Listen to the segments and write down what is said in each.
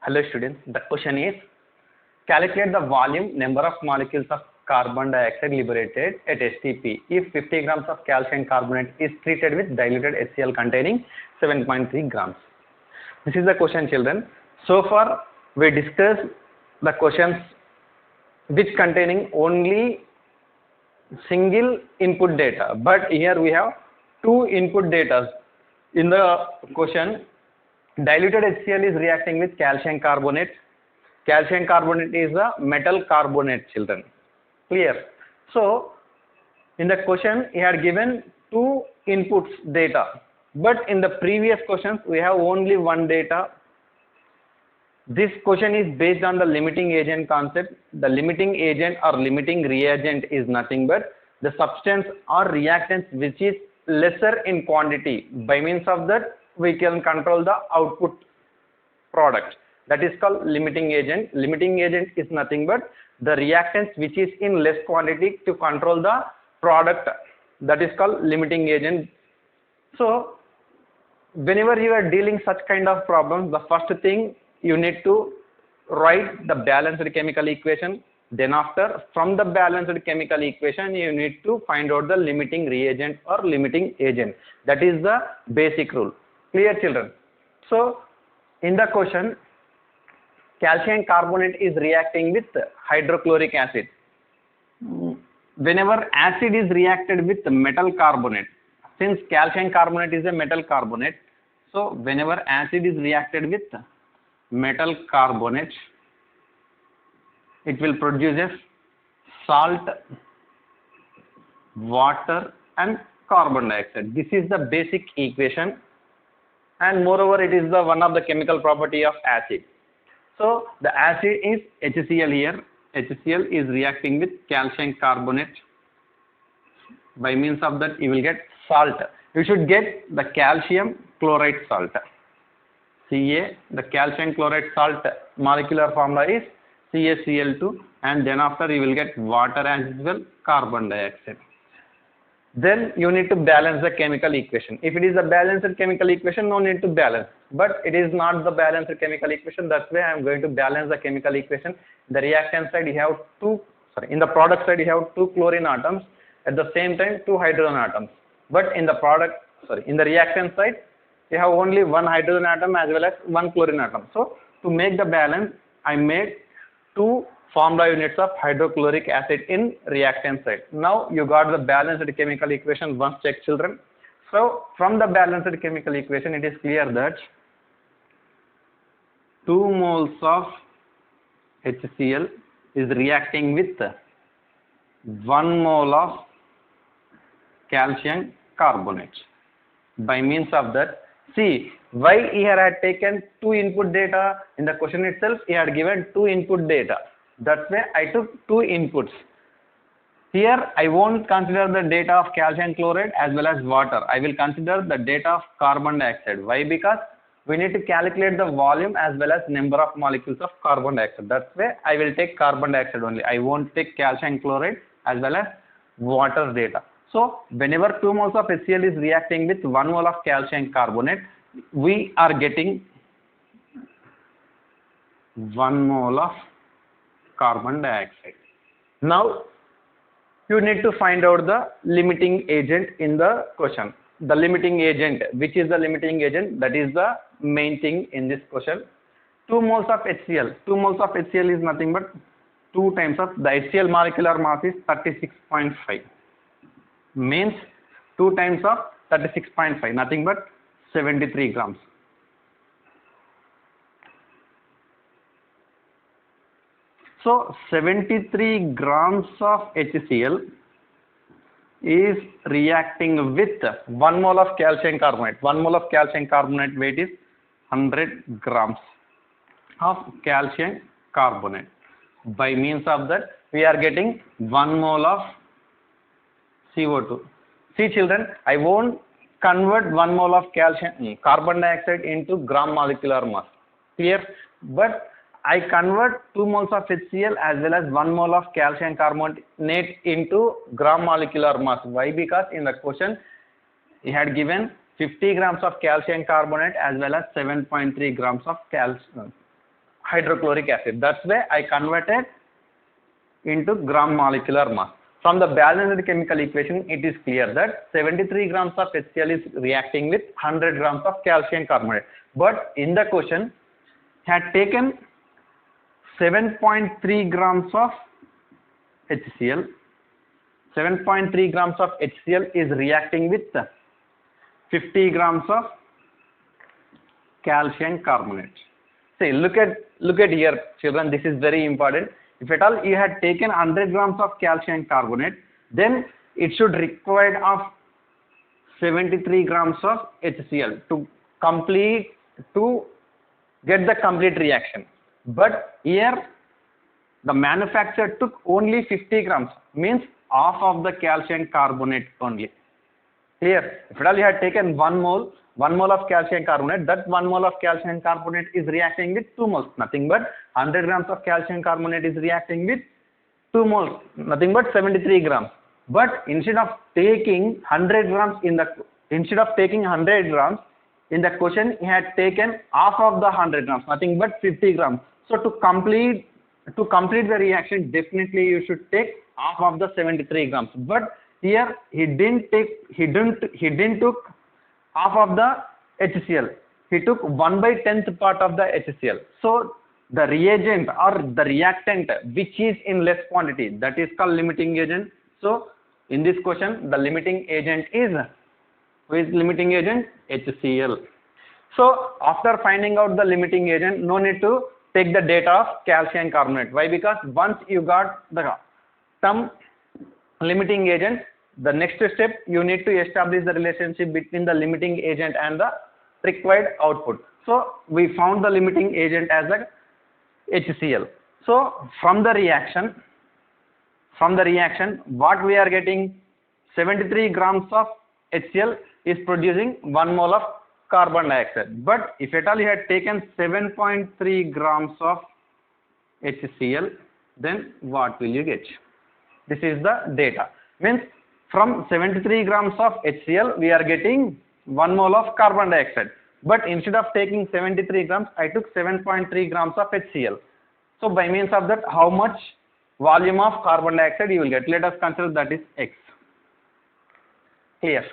Hello students, the question is calculate the volume number of molecules of carbon dioxide liberated at STP if 50 grams of calcium carbonate is treated with diluted HCl containing 7.3 grams. This is the question, children. So far we discussed the questions which containing only single input data, but here we have two input data. In the question, diluted HCl is reacting with calcium carbonate. Calcium carbonate is a metal carbonate, children. Clear? So in the question he had given two inputs data, but in the previous questions we have only one data. This question is based on the limiting agent concept. The limiting agent or limiting reagent is nothing but the substance or reactants which is lesser in quantity. By means of that we can control the output product. That is called limiting agent. Limiting agent is nothing but the reactants which is in less quantity to control the product. That is called limiting agent. So whenever you are dealing such kind of problems, the first thing you need to write the balanced chemical equation. Then after, from the balanced chemical equation, you need to find out the limiting reagent or limiting agent. That is the basic rule. Clear, children? So in the question, calcium carbonate is reacting with hydrochloric acid. Whenever acid is reacted with metal carbonate, since calcium carbonate is a metal carbonate, so whenever acid is reacted with metal carbonate, it will produce a salt, water and carbon dioxide. This is the basic equation, and moreover it is the one of the chemical property of acid. So the acid is HCl here. HCl is reacting with calcium carbonate. By means of that you will get salt. You should get the calcium chloride salt. Ca, the calcium chloride salt molecular formula is CaCl2, and then after you will get water as well, carbon dioxide. Then you need to balance the chemical equation. If it is a balanced chemical equation, no need to balance. But it is not the balanced chemical equation. That's why I am going to balance the chemical equation. The reactant side you have in the product side you have two chlorine atoms, at the same time two hydrogen atoms. But in the in the reactant side you have only one hydrogen atom as well as one chlorine atom. So to make the balance, I made two formula units of hydrochloric acid in reactant side. Now you got the balanced chemical equation. Once check, children. So from the balanced chemical equation it is clear that 2 moles of HCl is reacting with 1 mole of calcium carbonate. By means of that, see why here I had taken two input data. In the question itself he had given two input data. That's why I took two inputs. Here I won't consider the data of calcium chloride as well as water. I will consider the data of carbon dioxide. Why? Because we need to calculate the volume as well as number of molecules of carbon dioxide. That's why I will take carbon dioxide only. I won't take calcium chloride as well as water data. So whenever 2 moles of HCl is reacting with 1 mole of calcium carbonate, we are getting 1 mole of carbon dioxide. Now you need to find out the limiting agent in the question. The limiting agent, which is the limiting agent? That is the main thing in this question. 2 moles of HCl. 2 moles of HCl is nothing but 2 times of the HCl molecular mass is 36.5. Means 2 times of 36.5, nothing but 73 grams. So 73 grams of HCl is reacting with 1 mole of calcium carbonate. 1 mole of calcium carbonate weight is 100 grams of calcium carbonate. By means of that we are getting 1 mole of CO2. See, children, I won't convert 1 mole of carbon dioxide into gram molecular mass. Clear? But I convert 2 moles of HCl as well as 1 mole of calcium carbonate into gram molecular mass. Why? Because in the question he had given 50 grams of calcium carbonate as well as 7.3 grams of hydrochloric acid. That's why I converted into gram molecular mass. From the balanced chemical equation, it is clear that 73 grams of HCl is reacting with 100 grams of calcium carbonate. But in the question, had taken 7.3 grams of HCl. 7.3 grams of HCl is reacting with 50 grams of calcium carbonate. See, look at here, children. This is very important. If at all you had taken 100 grams of calcium carbonate, then it should require of 73 grams of HCl to get the complete reaction. But here the manufacturer took only 50 grams, means half of the calcium carbonate only. Clear? If at all you had taken 1 mole of calcium carbonate, that 1 mole of calcium carbonate is reacting with 2 moles, nothing but 100 grams of calcium carbonate is reacting with 2 moles, nothing but 73 grams. But instead of taking 100 grams in the question, he had taken half of the 100 grams, nothing but 50 grams. So to complete the reaction, definitely you should take half of the 73 grams. But here he didn't took half of the HCl. He took 1/10th part of the HCl. So the reagent or the reactant which is in less quantity, that is called limiting agent. So in this question, the limiting agent is, who is limiting agent? HCl. So after finding out the limiting agent, no need to take the data of calcium carbonate. Why? Because once you got the term limiting agent, the next step you need to establish the relationship between the limiting agent and the required output. So we found the limiting agent as a HCl. So from the reaction, what we are getting, 73 grams of HCl is producing 1 mole of carbon dioxide. But if at all you had taken 7.3 grams of HCl, then what will you get? This is the data. Means from 73 grams of HCl, we are getting 1 mole of carbon dioxide. But instead of taking 73 grams, I took 7.3 grams of HCl. So by means of that, how much volume of carbon dioxide you will get? Let us consider that is X. Clear?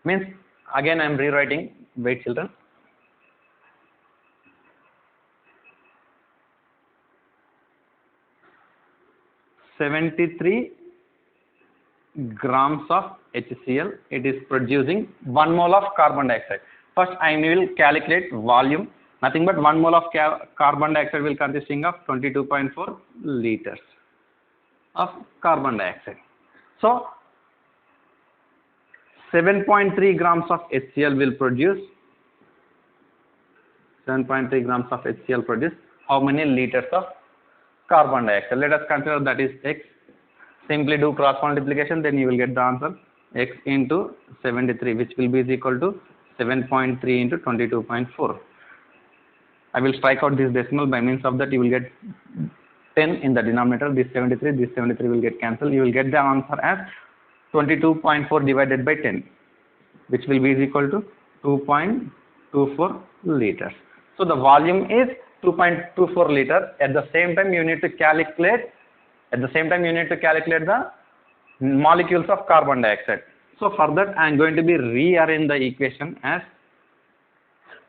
Means again I am rewriting. Wait, children. (73 grams of HCl, it is producing 1 mole of carbon dioxide. First I will calculate volume. Nothing but 1 mole of carbon dioxide will consisting of 22.4 liters of carbon dioxide. So 7.3 grams of HCl will produce 7.3 grams of HCl produce how many liters of carbon dioxide? Let us consider that is X. Simply do cross multiplication, then you will get the answer X into 73, which will be is equal to 7.3 into 22.4. I will strike out this decimal. By means of that you will get 10 in the denominator. This 73 will get cancelled. You will get the answer as 22.4 divided by 10, which will be is equal to 2.24 liters. So the volume is 2.24 liters. At the same time you need to calculate the molecules of carbon dioxide. So for that I am going to be rearrange the equation as,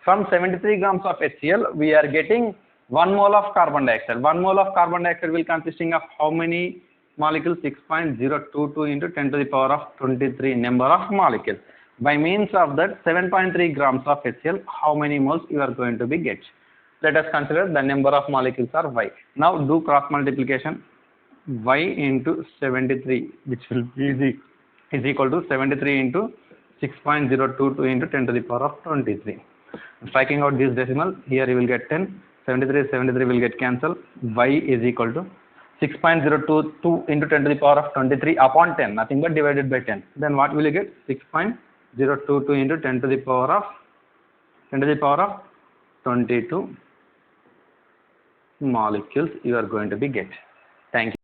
from 73 grams of HCl we are getting 1 mole of carbon dioxide. 1 mole of carbon dioxide will consisting of how many molecules? 6.022 into 10 to the power of 23 number of molecules. By means of that 7.3 grams of HCl, how many moles you are going to be get? Let us consider the number of molecules are Y. Now do cross multiplication. Y into 73, which will be is equal to 73 into 6.022 into 10 to the power of 23. Striking out this decimal, here you will get 10. 73 will get cancelled. Y is equal to 6.022 into 10 to the power of 23 upon 10, nothing but divided by 10. Then what will you get? 6.022 into 10 to the power of 22 molecules you are going to be get. Thank you.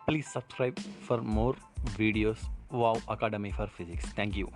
Please subscribe for more videos. Wow Academy for Physics. Thank you.